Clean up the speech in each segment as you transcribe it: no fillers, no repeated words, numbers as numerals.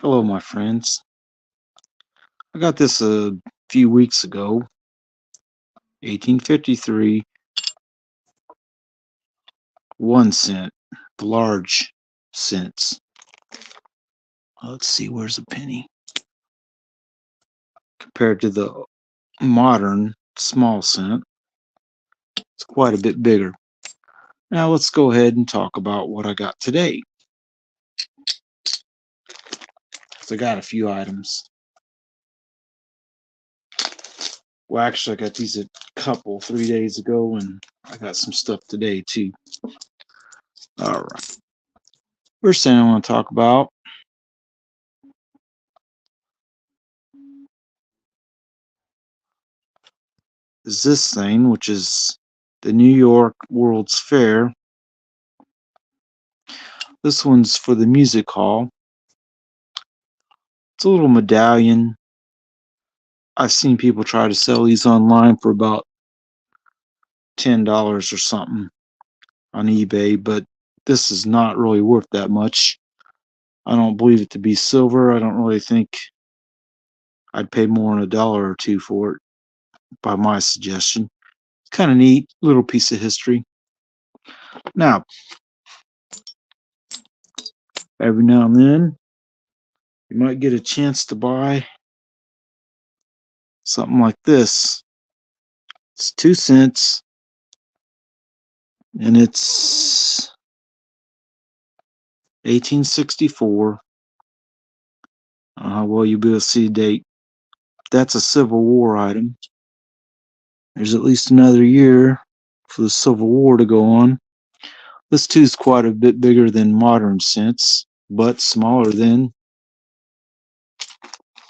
Hello, my friends. I got this a few weeks ago, 1853, 1 cent, the large cents. Let's see, where's a penny? Compared to the modern small cent, it's quite a bit bigger. Now let's go ahead and talk about what I got today. So I got a few items. Well, actually, I got these a couple 3 days ago, and I got some stuff today too. All right. First thing I want to talk about is this thing, which is the New York World's Fair. This one's for the music hall. It's a little medallion. I've seen people try to sell these online for about $10 or something on eBay, but this is not really worth that much. I don't believe it to be silver. I don't really think I'd pay more than $1 or two for it, by my suggestion. Kind of neat little piece of history. Now, every now and then, you might get a chance to buy something like this. It's 2 cents, and it's 1864. Well, you'll be able to see the date. That's a Civil War item. There's at least another year for the Civil War to go on. This too is quite a bit bigger than modern cents, but smaller than,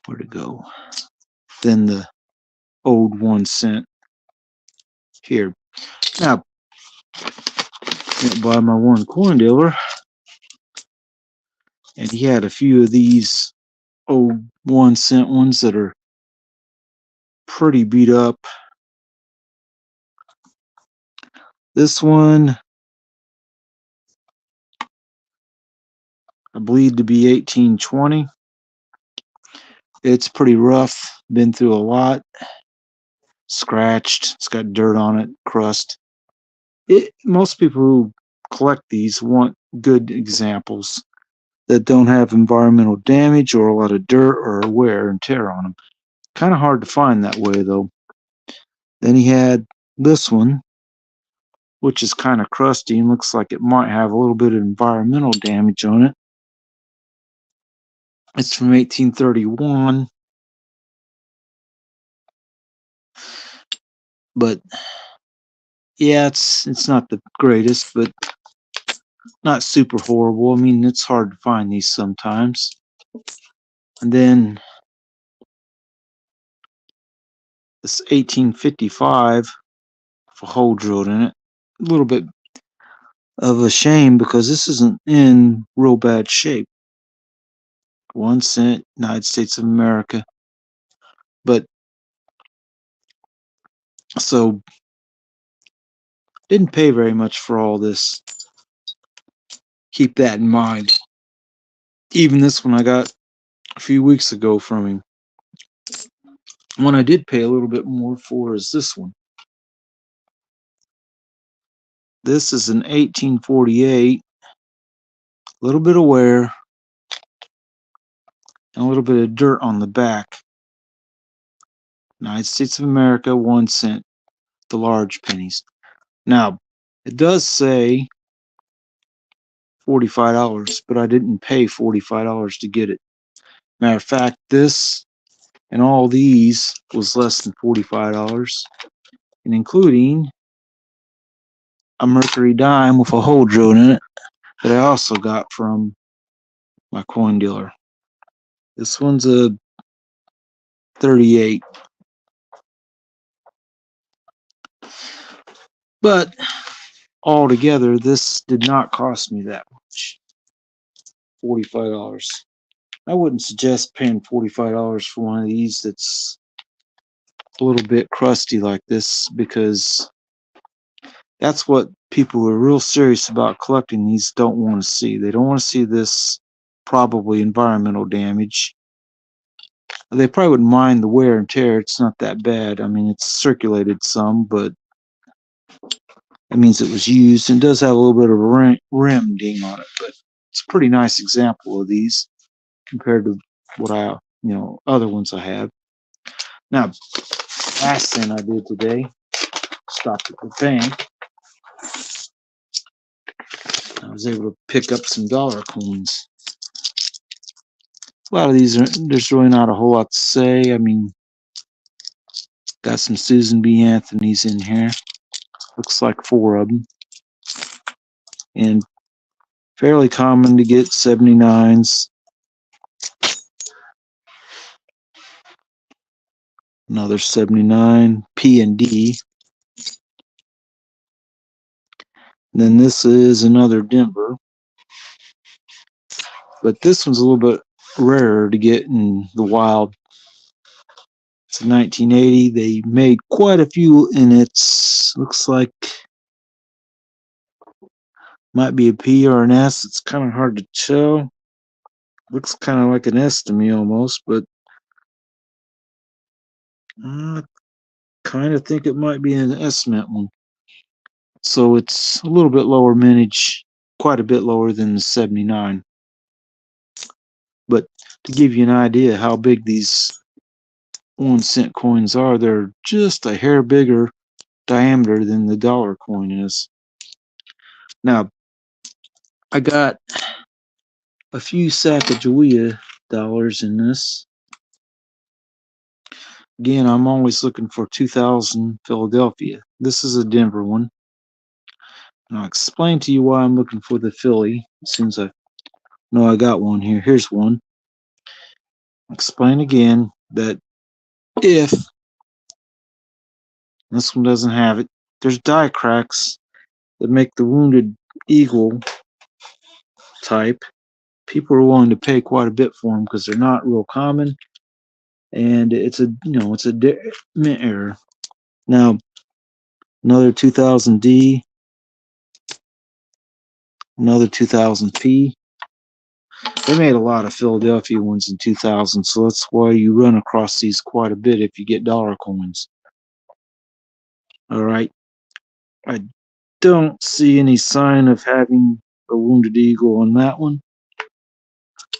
where'd it go? Than the old 1 cent here. Now, went by my one coin dealer, and he had a few of these old 1 cent ones that are pretty beat up. This one, I believe to be 1820. It's pretty rough, been through a lot, scratched, it's got dirt on it, crust. Most people who collect these want good examples that don't have environmental damage or a lot of dirt or wear and tear on them. Kind of hard to find that way, though. Then he had this one, which is kind of crusty and looks like it might have a little bit of environmental damage on it. It's from 1831, but yeah, it's not the greatest, but not super horrible. I mean, it's hard to find these sometimes. And then this 1855 with a hole drilled in it. A little bit of a shame because this isn't in real bad shape. 1 cent, United States of America. But so didn't pay very much for all this. Keep that in mind. Even this one I got a few weeks ago from him. One I did pay a little bit more for is this one. This is an 1848. A little bit of wear and a little bit of dirt on the back. United States of America, 1 cent, the large pennies. Now, it does say $45, but I didn't pay $45 to get it. Matter of fact, this and all these was less than $45, and including a mercury dime with a hole drilled in it that I also got from my coin dealer. This one's a 38. But altogether, this did not cost me that much. $45. I wouldn't suggest paying $45 for one of these that's a little bit crusty like this, because that's what people who are real serious about collecting these don't want to see. They don't want to see this probably environmental damage. They probably wouldn't mind the wear and tear. It's not that bad. I mean, it's circulated some, but it means it was used and does have a little bit of a rim ding on it. But it's a pretty nice example of these compared to what other ones I have. Now, last thing I did today, stopped at the bank. I was able to pick up some dollar coins. A lot of these there's really not a whole lot to say. I mean, got some Susan B. Anthony's in here. Looks like 4 of them. And fairly common to get 79s. Another 79, P and D. And then this is another Denver. But this one's a little bit rarer to get in the wild. It's a 1980. They made quite a few, and it's looks like might be a P or an S. It's kind of hard to tell. Looks kind of like an S to me almost, but I kind of think it might be an S Mint one. So it's a little bit lower mintage, quite a bit lower than the 79. But to give you an idea how big these 1-cent coins are, they're just a hair bigger diameter than the dollar coin is. Now, I got a few Sacagawea dollars in this. Again, I'm always looking for 2000 Philadelphia. This is a Denver one. And I'll explain to you why I'm looking for the Philly as soon as I know I got one here. Here's one. I'll explain again that if this one doesn't have it, there's die cracks that make the Wounded Eagle type. People are willing to pay quite a bit for them because they're not real common, and it's a mint error. Now, another 2000D, another 2000P. They made a lot of Philadelphia ones in 2000, so that's why you run across these quite a bit if you get dollar coins. All right, I don't see any sign of having a Wounded Eagle on that one.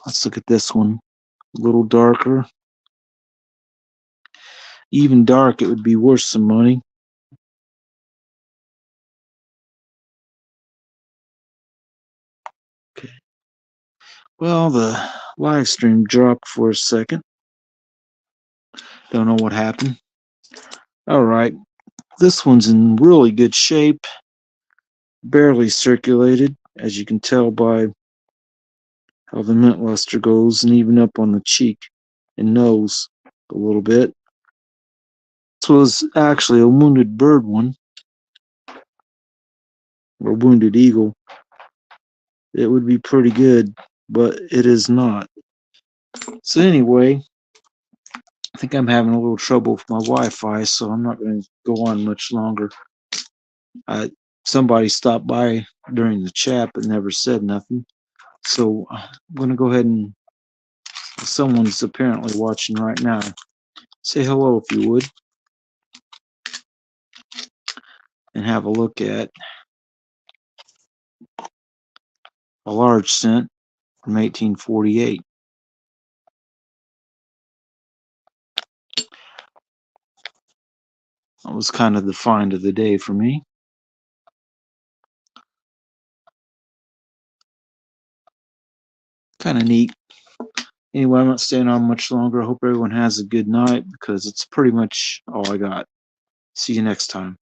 Let's look at this one, a little darker. Even dark, it would be worth some money. Okay. Well, the live stream dropped for a second. Don't know what happened. All right, this one's in really good shape. Barely circulated, as you can tell by how the mint luster goes, and even up on the cheek and nose a little bit. This was actually a Wounded Bird one, or Wounded Eagle. It would be pretty good, but it is not. So anyway, I think I'm having a little trouble with my Wi-Fi, so I'm not going to go on much longer. Somebody stopped by during the chat but never said nothing. So I'm going to go ahead and, someone's apparently watching right now. Say hello if you would. And have a look at a large cent from 1848. That was kind of the find of the day for me. Kind of neat. Anyway, I'm not staying on much longer. I hope everyone has a good night because it's pretty much all I got. See you next time.